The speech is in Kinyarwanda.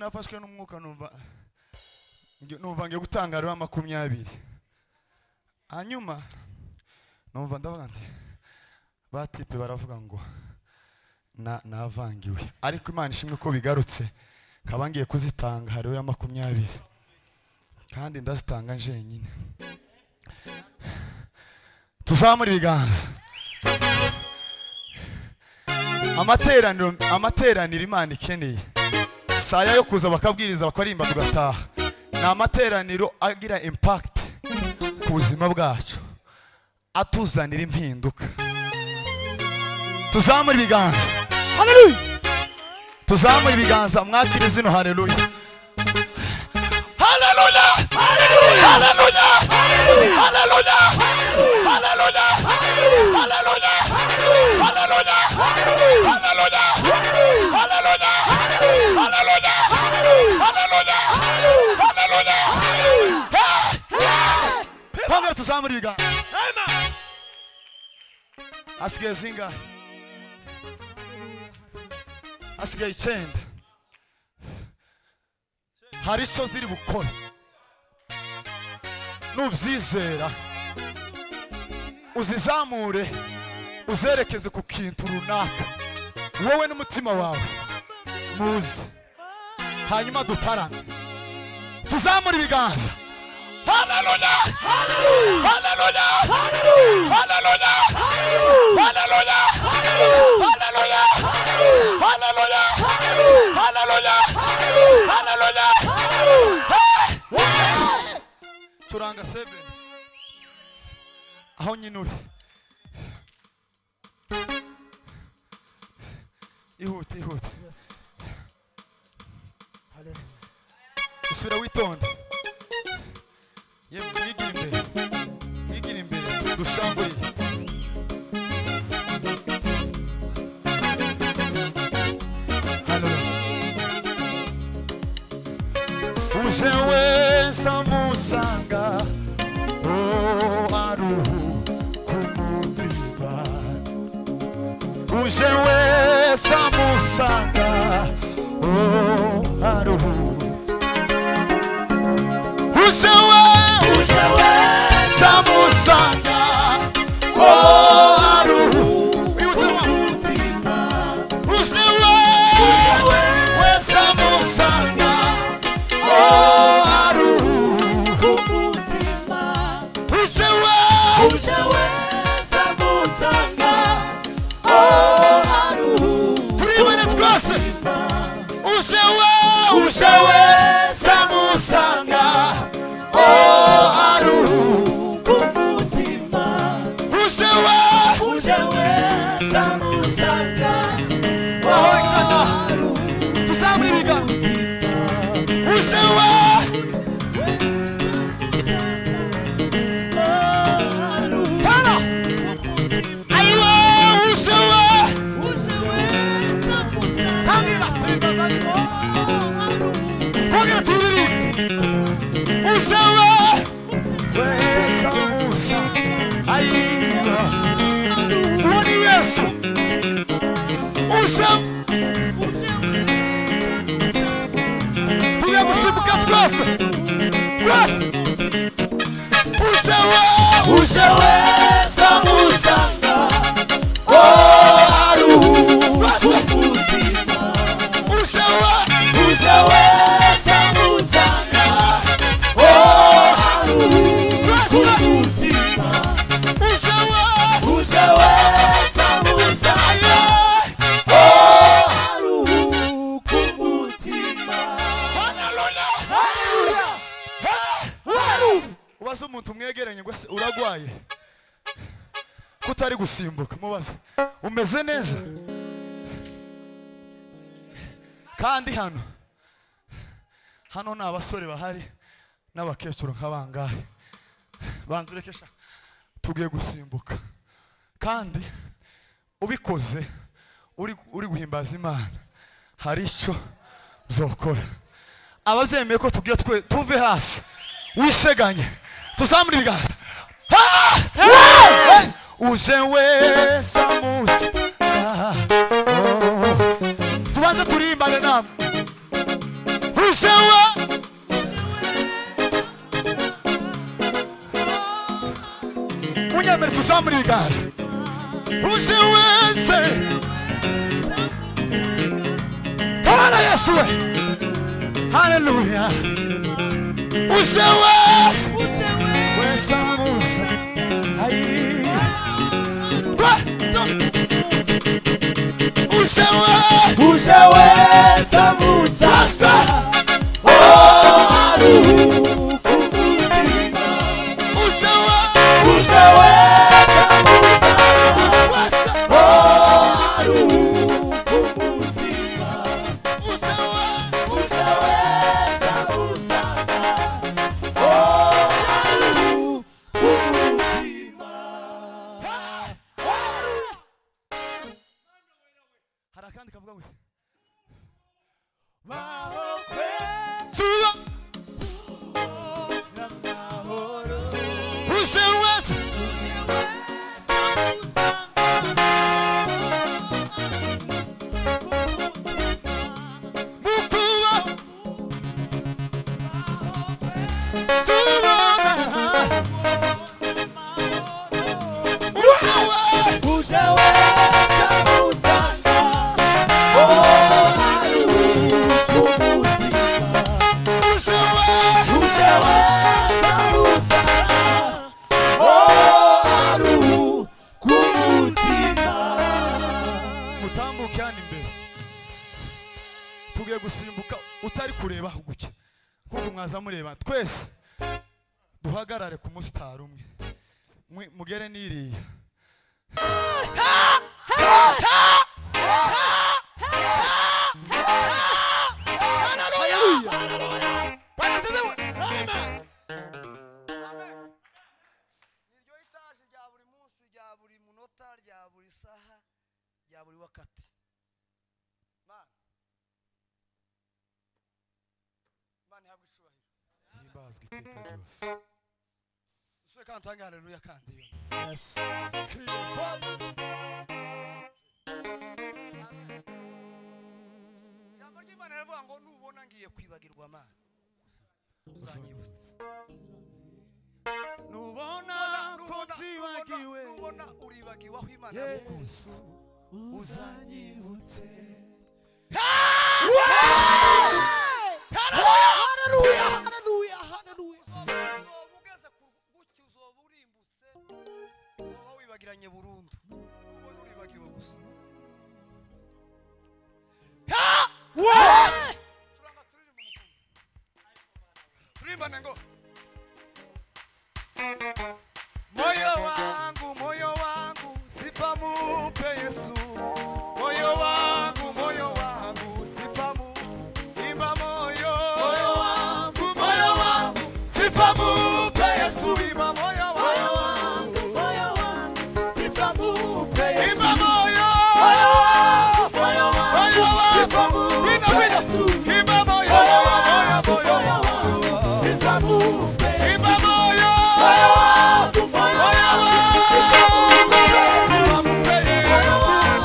nafashwe n'umwuka numva ngiye gutanga rero 20 hanyuma numva ndavuga nti batipe baravuga ngo navangiwe ariko Imana ishimwe ko bigarutse kabangiye kuzitanga rero 20 kandi ndazitanga nje nyine tuzamura ibiganza. Amateraniro Imana ikeneye saya yo kuza bakabwiriza bakarimba tugataha. Ni amateraniro agira impact ku buzima bwacu, atuzanira impinduka. Tuzamura ibiganza. Haleluya. Tuzamura ibiganza mwakire zino haleluya. Haleluya. Haleluya. Haleluya. Haleluya. Haleluya. Haleluya. Haleluya. Haleluya. Haleluya. Haleluya. Haleluya. Kongera tuzamura ibiganza. Asigaye zingahe? Asigaye 9. Hari icyo ziri bukora. Nubyizera uzizamure uzerekeze ku kintu runaka wowe n'umutima wawe muzi, hanyuma dutarame tuzamura ibiganza. Haleluya. Haleluya. Haleluya. Haleluya. Haleluya. Haleluya. Haleluya. Haleluya. Turanga 7 aho nyinuri. Ihute. Haleluya. Isubira witonde. Yigira imbere dushambuye. Haleluya. Uje wese amusanga aruhu ku mutima. Uje wese amusanga aruhu. Uje wese amusanga aruhu ku mutima. Uje wese amusanga aruhu ku mutima. Uje wese amusanga aruhu. Turibone twese. Uje wese amusanga aruhu ku mutima. Uje wese amusanga aruhu. Tuzamura ibiganza. Uje ubaza umuntu mwegeranye ngo se uragwaye kutari gusimbuka, mubaza umeze neza? Kandi hano ni abasore bahari n'abakecuru nk'abangahe. Banza urekesha tugiye gusimbuka, kandi ubikoze uri guhimbaza Imana hari icyo uzokora. Ababyemeye ko tugiye tuve hasi wisheganye tuzamura ibiganza. Uje wese amusanga. Tubanze turimbane namwe. Uje munyemere tuzamura ibiganza. Uje wese tabara Yesu we. Haleluya. Uje wese amusanga. uje wese muzaza aruhuka umutima uje wese muzaza aruhuka umutima uje wese muzaza aruhuka umutima. hari akandi kavuga ngo tugiye gusimbuka utari kureba huguke kuko mwaza mureba twese duhagarare ku musitari umwe mugere niriya rya buri saha rya buri wakati Mana habwe icubahiro himbazwe iteka ryose uswe kandi tange haleluya kandi yes jambo ry'Imana rivuga ngo nubona ngiye kwibagirwa Mana uzanyibuza nubona ko nzibagiwe nubona uribagiwe aho Imana Yesu uzanyibutse haleluya haleluya haleluya ugeze ku guki uzoba urimbutse uzoba wibagiranye burundu nubona uribagiwe gusa turanga turimbane ngo moyo wangu sifa mupe Yesu moyo wangu sifa mu imba moyo wangu sifa mupe Yesu imba moyo wangu sifa mupe Yesu imba moyo wangu sifa mupe Yesu imba moyo wangu sifa mupe imba moyo wangu sifa mupe Yesu